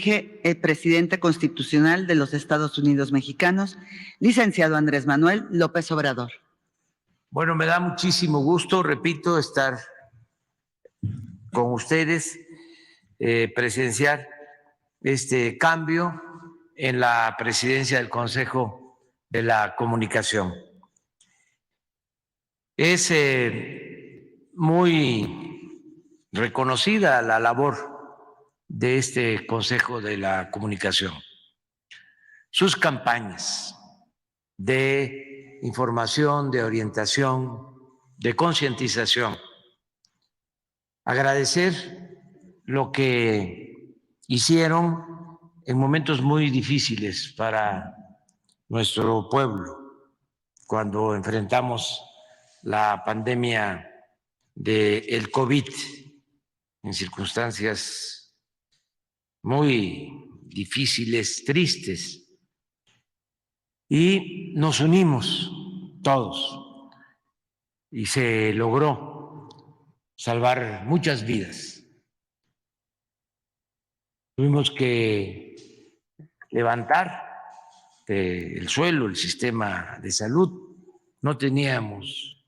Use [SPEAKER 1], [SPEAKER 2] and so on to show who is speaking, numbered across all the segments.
[SPEAKER 1] elige el presidente constitucional de los Estados Unidos mexicanos, licenciado Andrés Manuel López Obrador.
[SPEAKER 2] Bueno, me da muchísimo gusto, repito, estar con ustedes, presenciar este cambio en la presidencia del Consejo de la Comunicación. Es muy reconocida la labor de este Consejo de la Comunicación, sus campañas de información, de orientación, de concientización. Agradecer lo que hicieron en momentos muy difíciles para nuestro pueblo, cuando enfrentamos la pandemia del COVID en circunstancias muy difíciles, tristes, y nos unimos todos y se logró salvar muchas vidas. Tuvimos que levantar del suelo el sistema de salud, no teníamos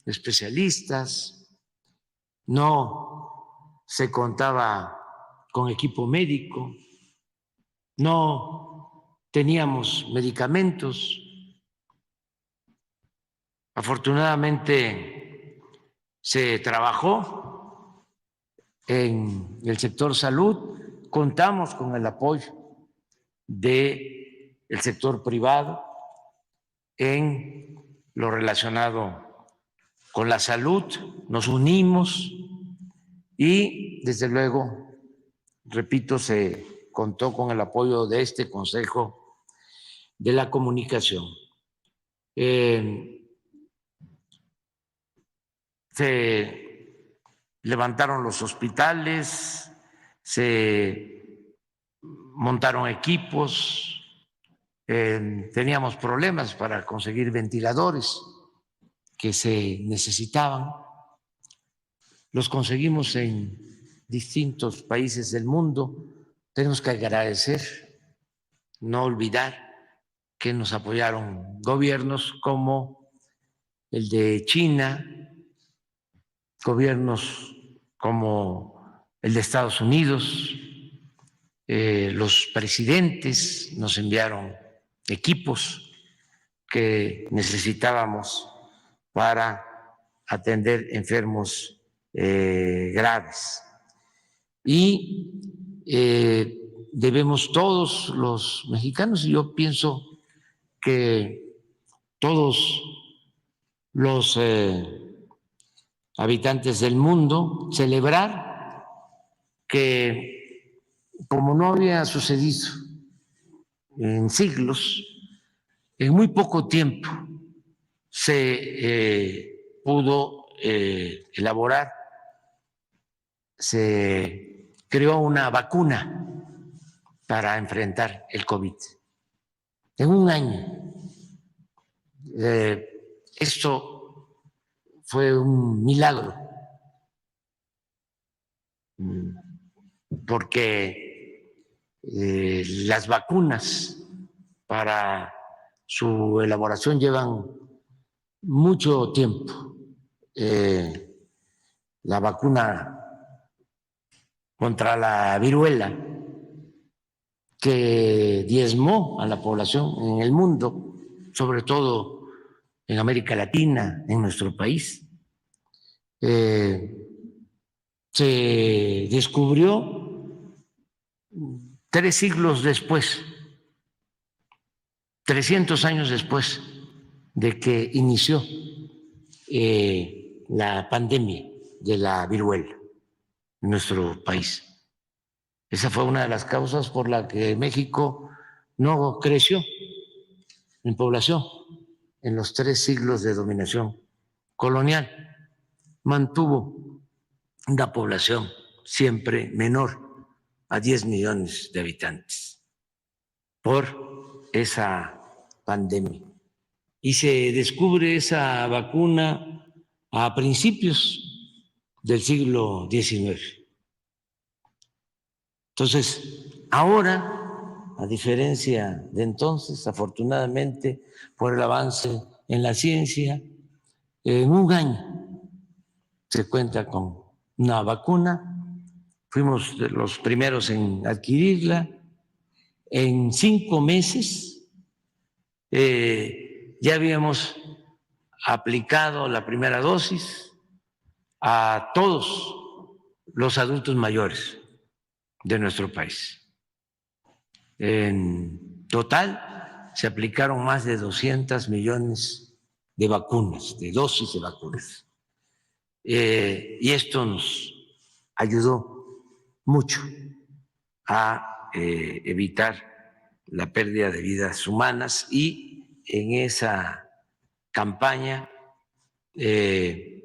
[SPEAKER 2] especialistas, no se contaba con equipo médico, no teníamos medicamentos. Afortunadamente se trabajó en el sector salud, contamos con el apoyo del sector privado en lo relacionado con la salud, nos unimos y desde luego, repito, se contó con el apoyo de este Consejo de la Comunicación. Se levantaron los hospitales, se montaron equipos, teníamos problemas para conseguir ventiladores que se necesitaban, los conseguimos en distintos países del mundo. Tenemos que agradecer, no olvidar que nos apoyaron gobiernos como el de China, gobiernos como el de Estados Unidos, los presidentes nos enviaron equipos que necesitábamos para atender enfermos graves. Y debemos todos los mexicanos, y yo pienso que todos los habitantes del mundo, celebrar que, como no había sucedido en siglos, en muy poco tiempo se pudo elaborar, se creó una vacuna para enfrentar el COVID. En un año. Esto fue un milagro, porque las vacunas para su elaboración llevan mucho tiempo. La vacuna contra la viruela, que diezmó a la población en el mundo, sobre todo en América Latina, en nuestro país, se descubrió 3 siglos después, 300 años después de que inició la pandemia de la viruela en nuestro país. Esa fue una de las causas por la que México no creció en población en los 3 siglos de dominación colonial. Mantuvo una población siempre menor a 10 millones de habitantes por esa pandemia. Y se descubre esa vacuna a principios del siglo XIX. Entonces, Ahora, a diferencia de entonces, afortunadamente, por el avance en la ciencia, en un año se cuenta con una vacuna. Fuimos de los primeros en adquirirla. En 5 meses ya habíamos aplicado la primera dosis a todos los adultos mayores de nuestro país. En total se aplicaron más de 200 millones de vacunas, de dosis de vacunas. Y esto nos ayudó mucho a evitar la pérdida de vidas humanas, y en esa campaña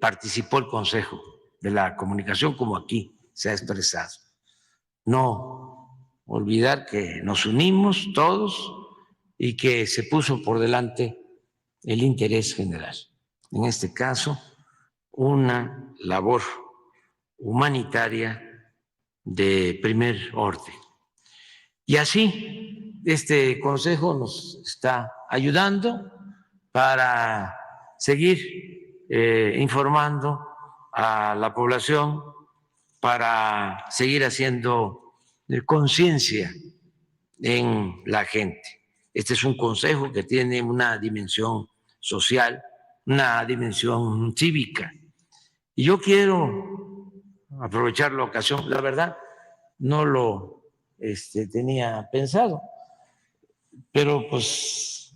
[SPEAKER 2] participó el Consejo de la Comunicación, como aquí se ha expresado. No olvidar que nos unimos todos y que se puso por delante el interés general. En este caso, una labor humanitaria de primer orden. Y así, este Consejo nos está ayudando para seguir informando a la población, para seguir haciendo conciencia en la gente. Este es un consejo que tiene una dimensión social, una dimensión cívica. Y yo quiero aprovechar la ocasión, la verdad, no lo tenía pensado, pero pues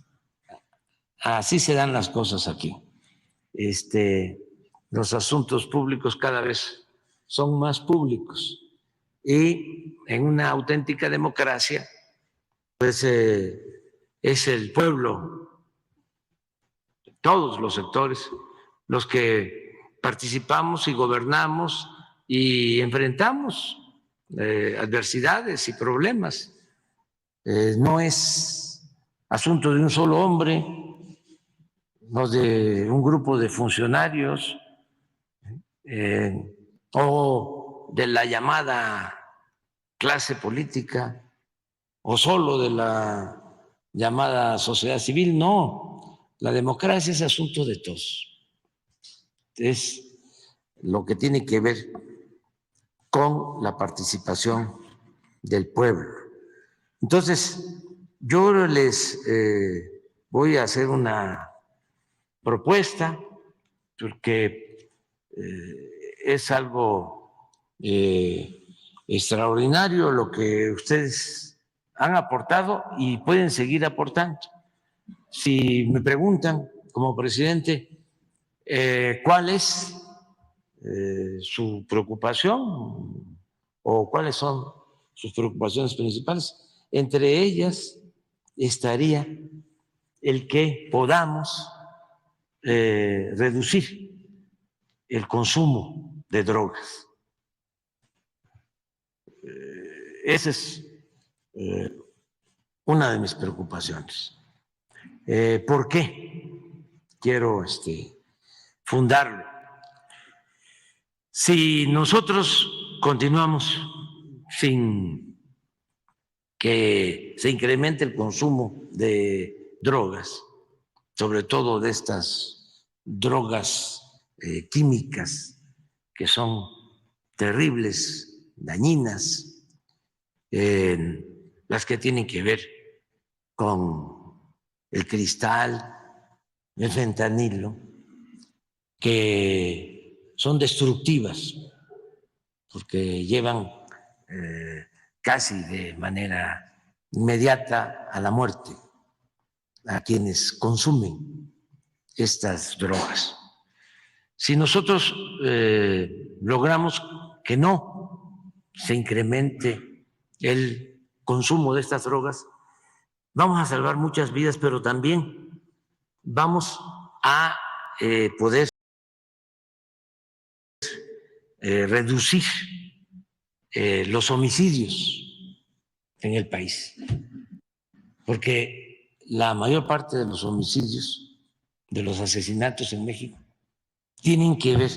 [SPEAKER 2] así se dan las cosas aquí. Los asuntos públicos cada vez son más públicos, y en una auténtica democracia, pues es el pueblo, todos los sectores, los que participamos y gobernamos y enfrentamos adversidades y problemas. No es asunto de un solo hombre, no de un grupo de funcionarios o de la llamada clase política o solo de la llamada sociedad civil. No, la democracia es asunto de todos. Es lo que tiene que ver con la participación del pueblo. Entonces, yo les voy a hacer una propuesta, porque es algo extraordinario lo que ustedes han aportado y pueden seguir aportando. Si me preguntan como presidente cuál es su preocupación o cuáles son sus preocupaciones principales, entre ellas estaría el que podamos reducir el consumo de drogas. Esa es una de mis preocupaciones. ¿Por qué quiero fundarlo? Si nosotros continuamos sin que se incremente el consumo de drogas, sobre todo de estas drogas químicas que son terribles, dañinas, las que tienen que ver con el cristal, el fentanilo, que son destructivas porque llevan casi de manera inmediata a la muerte a quienes consumen estas drogas. Si nosotros logramos que no se incremente el consumo de estas drogas, vamos a salvar muchas vidas, pero también vamos a poder reducir los homicidios en el país, porque la mayor parte de los homicidios, de los asesinatos en México, tienen que ver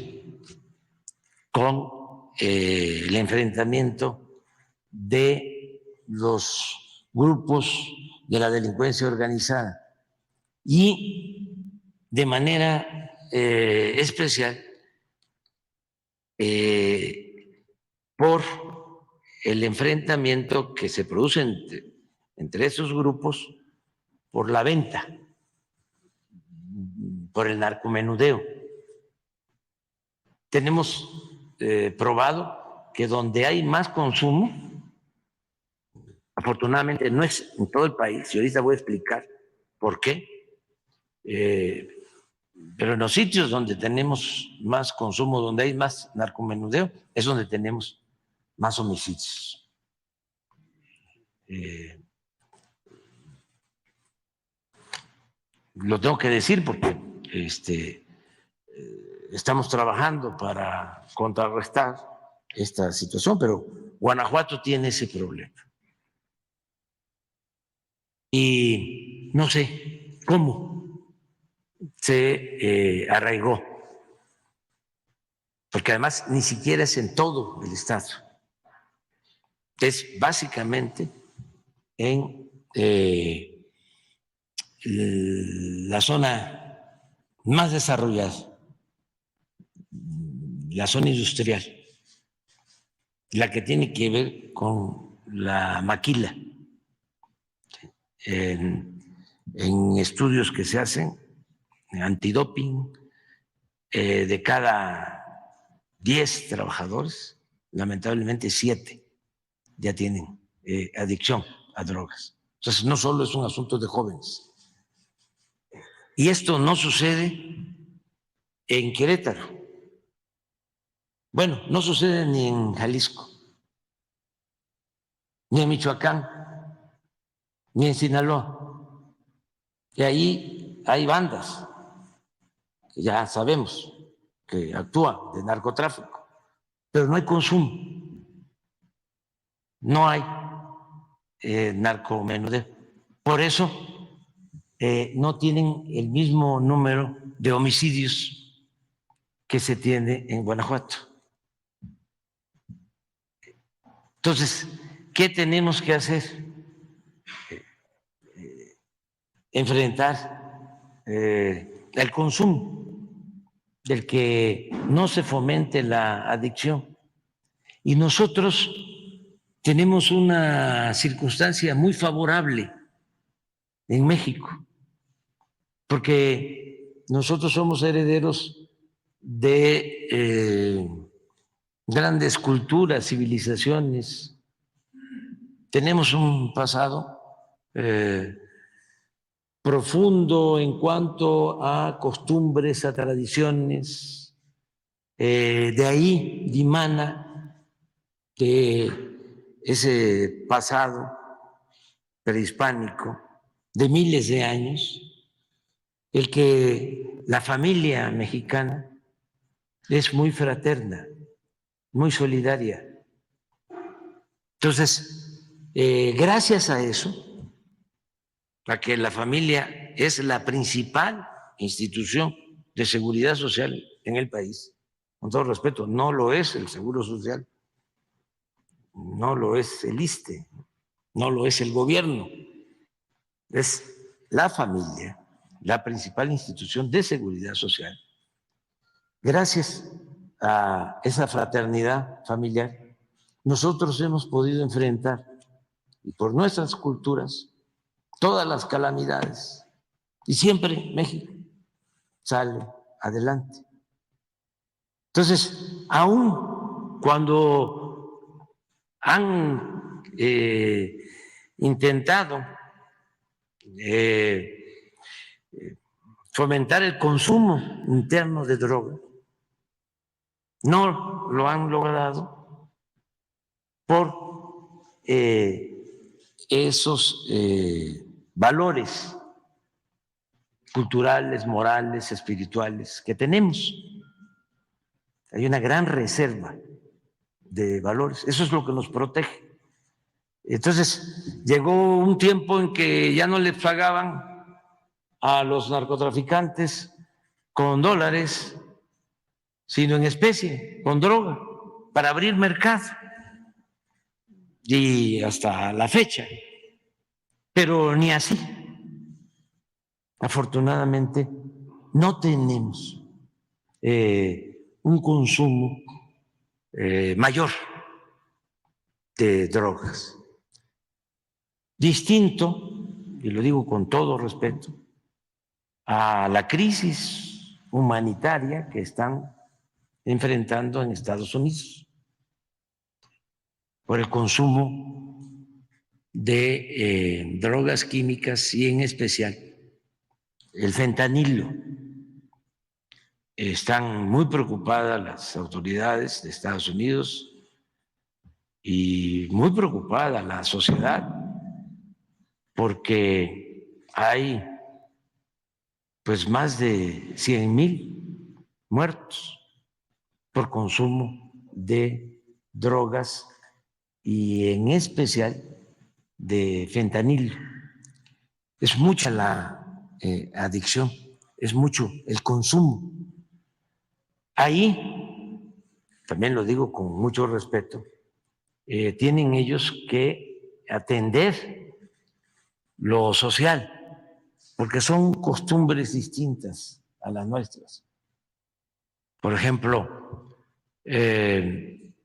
[SPEAKER 2] con el enfrentamiento de los grupos de la delincuencia organizada y de manera especial por el enfrentamiento que se produce entre esos grupos por la venta, por el narcomenudeo. Tenemos probado que donde hay más consumo, afortunadamente no es en todo el país, y ahorita voy a explicar por qué, pero en los sitios donde tenemos más consumo, donde hay más narcomenudeo, es donde tenemos más homicidios. Lo tengo que decir porque estamos trabajando para contrarrestar esta situación, pero Guanajuato tiene ese problema. Y no sé cómo se arraigó, porque además ni siquiera es en todo el estado, es básicamente en la zona más desarrollada, la zona industrial, la que tiene que ver con la maquila. En estudios que se hacen, antidoping, de cada 10 trabajadores, lamentablemente 7 ya tienen adicción a drogas. Entonces, no solo es un asunto de jóvenes. Y esto no sucede en Querétaro. Bueno, no sucede ni en Jalisco, ni en Michoacán, ni en Sinaloa. Y ahí hay bandas que ya sabemos que actúan de narcotráfico, pero no hay consumo, no hay narcomenudeo. Por eso no tienen el mismo número de homicidios que se tiene en Guanajuato. Entonces, ¿qué tenemos que hacer? Enfrentar el consumo, del que no se fomente la adicción. Y nosotros tenemos una circunstancia muy favorable en México, porque nosotros somos herederos de grandes culturas, civilizaciones. Tenemos un pasado profundo en cuanto a costumbres, a tradiciones. De ahí dimana de ese pasado prehispánico de miles de años, el que la familia mexicana es muy fraterna, muy solidaria. Entonces, gracias a eso, a que la familia es la principal institución de seguridad social en el país, con todo respeto, no lo es el Seguro Social, no lo es el ISSSTE, no lo es el gobierno, es la familia, la principal institución de seguridad social. Gracias a esa fraternidad familiar, nosotros hemos podido enfrentar, y por nuestras culturas, todas las calamidades. Y siempre México sale adelante. Entonces, aun cuando han intentado fomentar el consumo interno de droga, no lo han logrado por esos valores culturales, morales, espirituales que tenemos. Hay una gran reserva de valores. Eso es lo que nos protege. Entonces, llegó un tiempo en que ya no les pagaban a los narcotraficantes con dólares, sino en especie, con droga, para abrir mercado. y hasta la fecha, pero ni así. Afortunadamente no tenemos un consumo mayor de drogas. Distinto, y lo digo con todo respeto, a la crisis humanitaria que están enfrentando en Estados Unidos por el consumo de drogas químicas y en especial el fentanilo. Están muy preocupadas las autoridades de Estados Unidos y muy preocupada la sociedad porque hay pues más de 100,000 muertos por consumo de drogas y en especial de fentanilo. Es mucha la adicción, es mucho el consumo. Ahí, también lo digo con mucho respeto, tienen ellos que atender lo social, porque son costumbres distintas a las nuestras. Por ejemplo,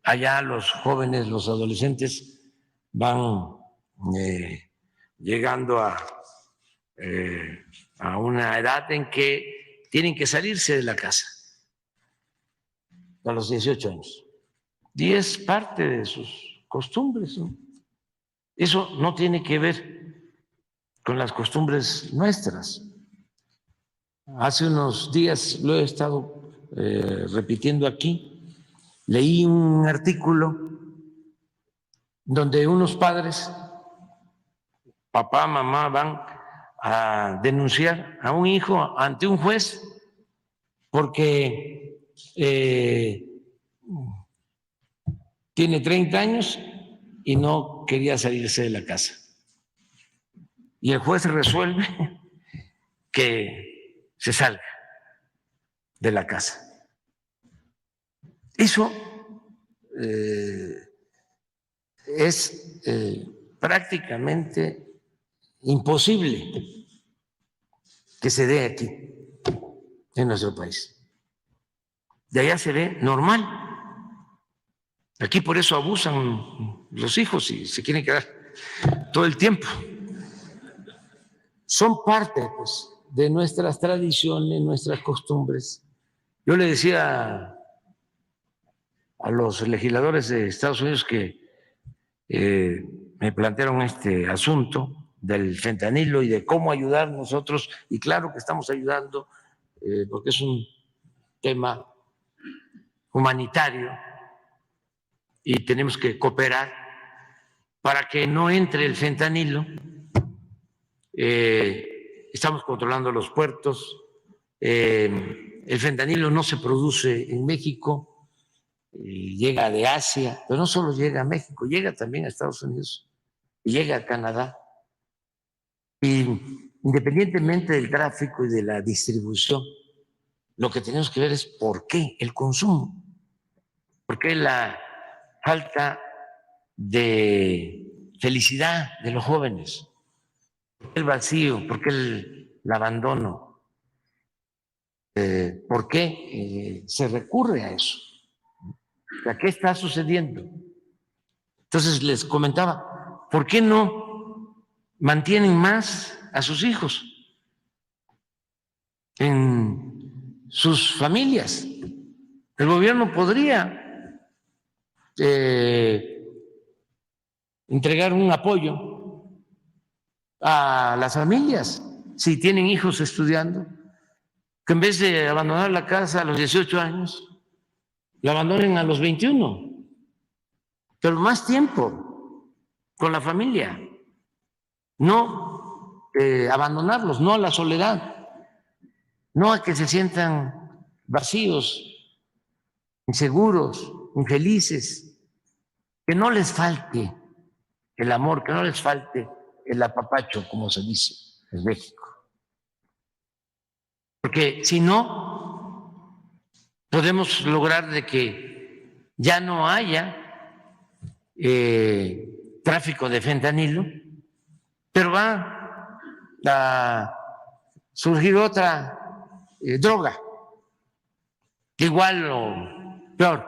[SPEAKER 2] allá los jóvenes, los adolescentes van llegando a una edad en que tienen que salirse de la casa a los 18 años. Y es parte de sus costumbres, ¿no? Eso no tiene que ver con las costumbres nuestras. Hace unos días lo he estado repitiendo aquí, leí un artículo donde unos padres, papá, mamá, van a denunciar a un hijo ante un juez porque tiene 30 años y no quería salirse de la casa. Y el juez resuelve que se salga de la casa. Eso es prácticamente imposible que se dé aquí, en nuestro país. De allá se ve normal. Aquí por eso abusan los hijos y se quieren quedar todo el tiempo. Son parte, pues, de nuestras tradiciones, nuestras costumbres. Yo le decía a los legisladores de Estados Unidos que me plantearon este asunto del fentanilo y de cómo ayudar nosotros, y claro que estamos ayudando porque es un tema humanitario y tenemos que cooperar para que no entre el fentanilo. Estamos controlando los puertos. El fentanilo no se produce en México, llega de Asia, pero no solo llega a México, llega también a Estados Unidos y llega a Canadá. Y independientemente del tráfico y de la distribución, lo que tenemos que ver es por qué el consumo, por qué la falta de felicidad de los jóvenes, por qué el vacío, por qué el abandono, por qué se recurre a eso. O sea, ¿qué está sucediendo? Entonces les comentaba, ¿por qué no mantienen más a sus hijos en sus familias? El gobierno podría entregar un apoyo a las familias si tienen hijos estudiando, que en vez de abandonar la casa a los 18 años, la abandonen a los 21, pero más tiempo con la familia, no abandonarlos, no a la soledad, no a que se sientan vacíos, inseguros, infelices, que no les falte el amor, que no les falte el apapacho, como se dice en México. Porque si no, podemos lograr de que ya no haya tráfico de fentanilo, pero va a surgir otra droga, igual o peor,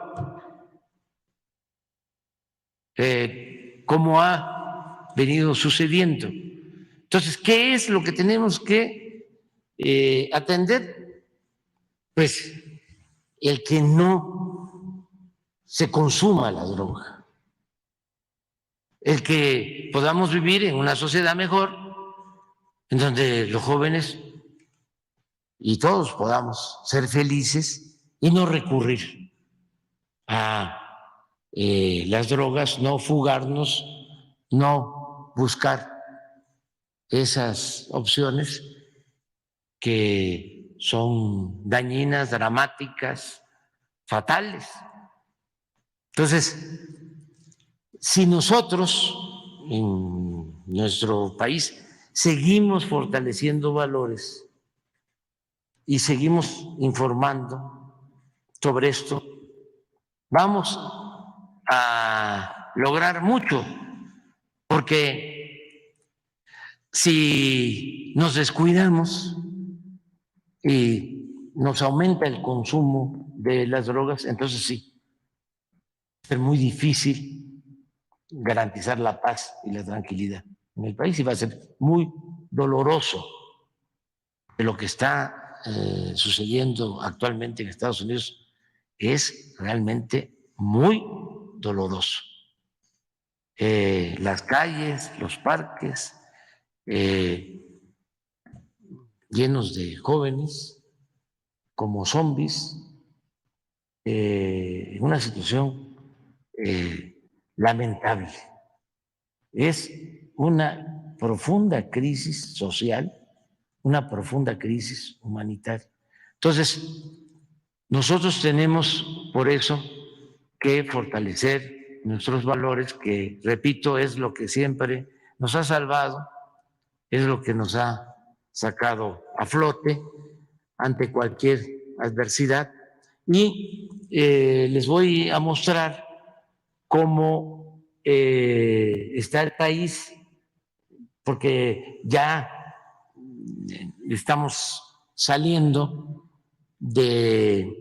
[SPEAKER 2] como ha venido sucediendo. Entonces, ¿qué es lo que tenemos que atender? Pues el que no se consuma la droga, el que podamos vivir en una sociedad mejor, en donde los jóvenes y todos podamos ser felices y no recurrir a las drogas, no fugarnos, no buscar esas opciones que son dañinas, dramáticas, fatales. Entonces, si nosotros en nuestro país seguimos fortaleciendo valores y seguimos informando sobre esto, vamos a lograr mucho, porque si nos descuidamos y nos aumenta el consumo de las drogas, entonces sí, va a ser muy difícil garantizar la paz y la tranquilidad en el país y va a ser muy doloroso de lo que está sucediendo actualmente en Estados Unidos. Es realmente muy doloroso. Las calles, los parques, llenos de jóvenes como zombies, en una situación lamentable. Es una profunda crisis social, una profunda crisis humanitaria. Entonces, nosotros tenemos por eso que fortalecer nuestros valores, que, repito, es lo que siempre nos ha salvado, es lo que nos ha sacado a flote ante cualquier adversidad. Y les voy a mostrar cómo está el país, porque ya estamos saliendo de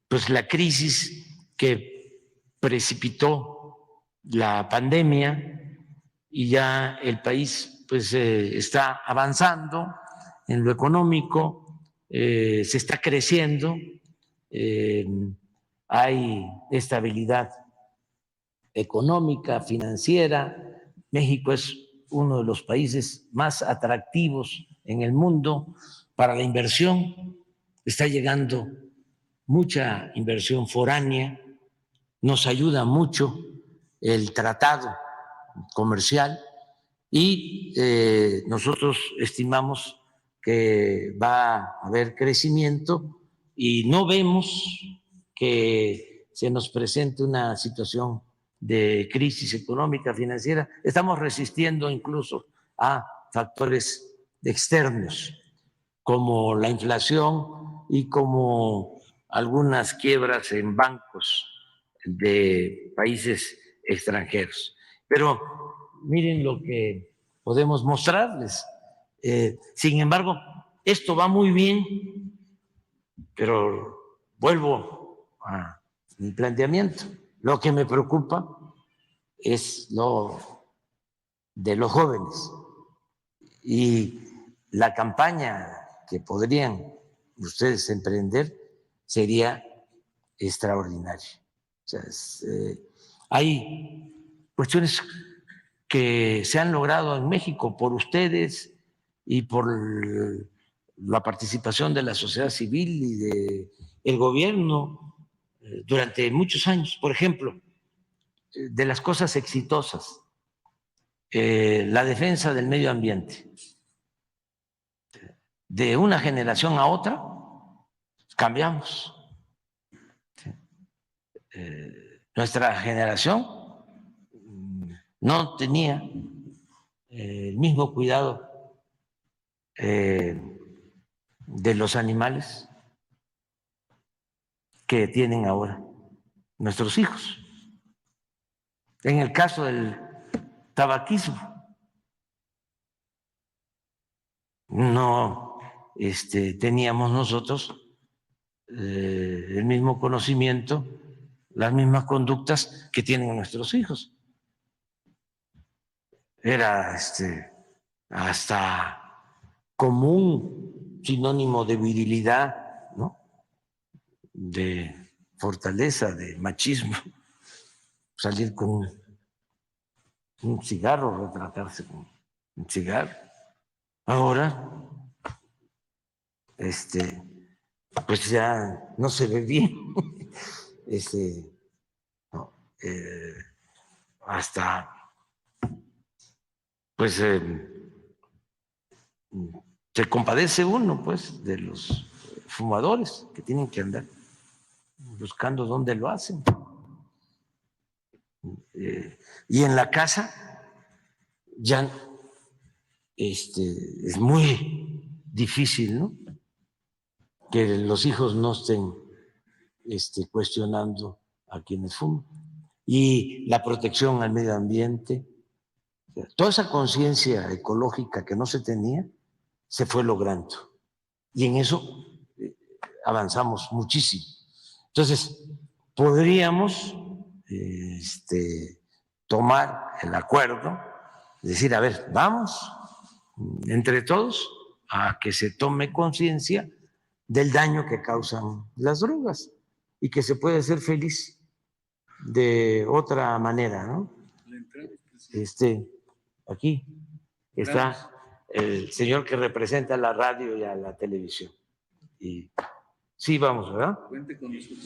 [SPEAKER 2] pues, la crisis que precipitó la pandemia y ya el país pues, está avanzando en lo económico, se está creciendo, hay estabilidad económica, financiera. México es uno de los países más atractivos en el mundo para la inversión. Está llegando mucha inversión foránea, nos ayuda mucho el tratado comercial y nosotros estimamos que va a haber crecimiento y no vemos que se nos presente una situación de crisis económica, financiera. Estamos resistiendo incluso a factores externos como la inflación y como algunas quiebras en bancos de países extranjeros. Pero miren lo que podemos mostrarles. Sin embargo, esto va muy bien, pero vuelvo a mi planteamiento. Lo que me preocupa es lo de los jóvenes y la campaña que podrían ustedes emprender sería extraordinaria. O sea, hay cuestiones que se han logrado en México por ustedes y por la participación de la sociedad civil y del gobierno durante muchos años. Por ejemplo, de las cosas exitosas, la defensa del medio ambiente. De una generación a otra, cambiamos. Nuestra generación no tenía el mismo cuidado de los animales que tienen ahora nuestros hijos. En el caso del tabaquismo. No teníamos nosotros el mismo conocimiento, las mismas conductas que tienen nuestros hijos. Era hasta común, sinónimo de virilidad, ¿no? De fortaleza, de machismo, salir con un cigarro, retratarse con un cigarro. Ahora, pues ya no se ve bien, no, hasta, pues se compadece uno, pues, de los fumadores que tienen que andar buscando dónde lo hacen. Y en la casa ya es muy difícil, ¿no? Que los hijos no estén cuestionando a quienes fuman. Y la protección al medio ambiente, toda esa conciencia ecológica que no se tenía, se fue logrando. Y en eso avanzamos muchísimo. Entonces, podríamos tomar el acuerdo, decir, a ver, vamos entre todos a que se tome conciencia del daño que causan las drogas y que se puede ser feliz de otra manera, ¿no? Aquí está el señor que representa a la radio y a la televisión. Y sí, vamos, ¿verdad? Cuente con nosotros.